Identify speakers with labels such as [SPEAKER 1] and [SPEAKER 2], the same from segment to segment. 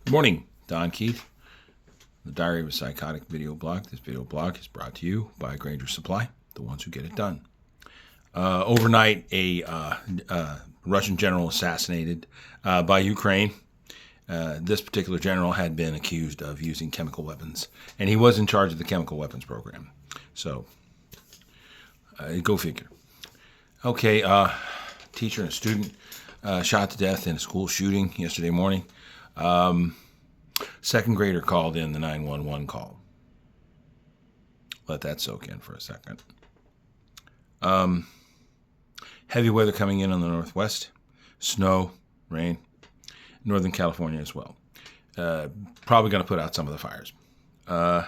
[SPEAKER 1] Good morning, Don Keith, the Diary of a Psychotic video blog. This video blog is brought to you by Granger Supply, the ones who get it done. Overnight, a Russian general assassinated by Ukraine. This particular general had been accused of using chemical weapons, and he was in charge of the chemical weapons program. So, go figure. Okay, teacher and a student shot to death in a school shooting yesterday morning. Second grader called in the 911 call. Let that soak in for a second. Heavy weather coming in on the northwest. Snow, rain. Northern California as well. Probably going to put out some of the fires. I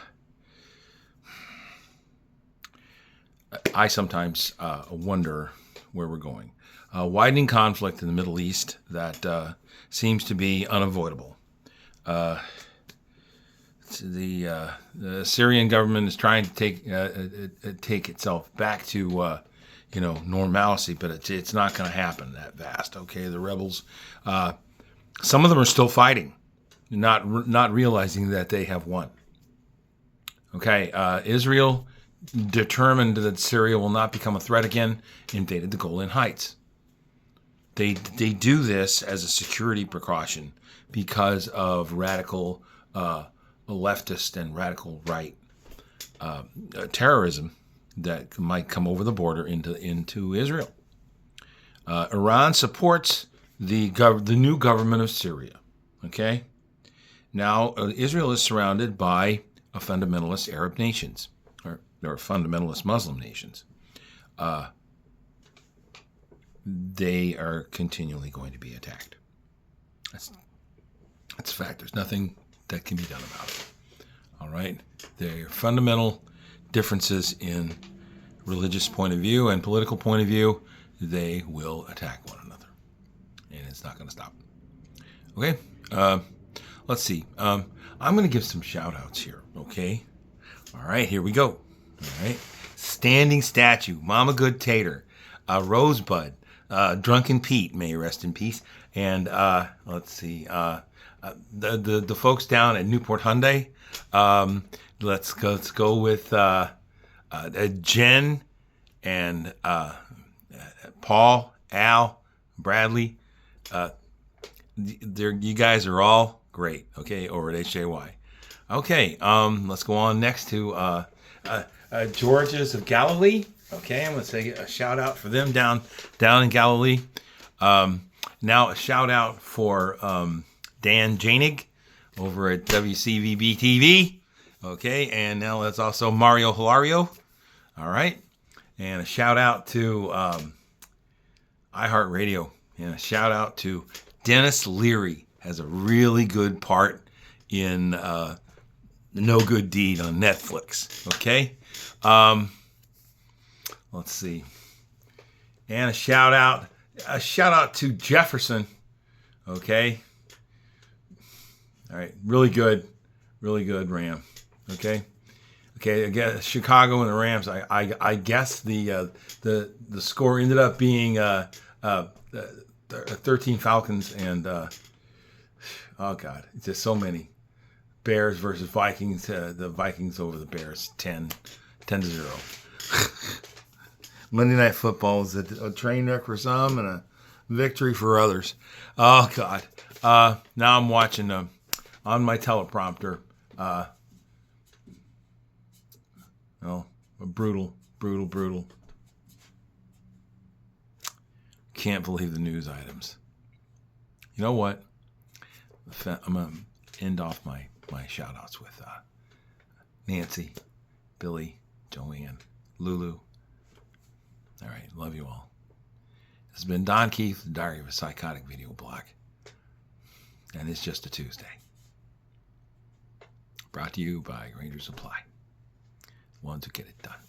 [SPEAKER 1] sometimes wonder where we're going. Widening conflict in the Middle East that seems to be unavoidable. The Syrian government is trying to take itself back to normalcy, but it's not going to happen that fast. Okay, the rebels, some of them are still fighting, not realizing that they have won. Okay, Israel, determined that Syria will not become a threat again, invaded the Golan Heights. They do this as a security precaution because of radical leftist and radical right terrorism that might come over the border into Israel. Iran supports the new government of Syria. Okay, now Israel is surrounded by fundamentalist Arab nations or fundamentalist Muslim nations. They are continually going to be attacked. That's a fact. There's nothing that can be done about it. All right? There are fundamental differences in religious point of view and political point of view. They will attack one another. And it's not going to stop. Okay? Let's see. I'm going to give some shout-outs here. Okay? All right, here we go. All right? Standing Statue, Mama Good Tater, Rosebud, Drunken Pete, may he rest in peace. And let's see, the folks down at Newport Hyundai. Let's go with Jen and Paul, Al, Bradley. You guys are all great. Okay, over at HJY. Okay, let's go on next to Georges of Galilee. Okay, I'm going to say a shout out for them down in Galilee. Now a shout out for Dan Janig over at WCVB TV. Okay, and now that's also Mario Hilario. All right, and a shout out to iHeartRadio, and a shout out to Dennis Leary. Has a really good part in The No Good Deed on Netflix. Okay. Let's see. And a shout out to Jefferson. Okay. All right. Really good Ram. Okay. Okay. Again, Chicago and the Rams. I guess the score ended up being 13 Falcons and oh God, it's just so many. Bears versus Vikings. The Vikings over the Bears 10-0. Monday Night Football is a train wreck for some and a victory for others. Oh, God. Now I'm watching on my teleprompter. Brutal. Can't believe the news items. You know what? I'm going to end off my shout-outs with Nancy, Billy, Joanne, Lulu. All right, love you all. This has been Don Keith, the Diary of a Psychotic video blog. And it's just a Tuesday. Brought to you by Granger Supply. Ones who get it done.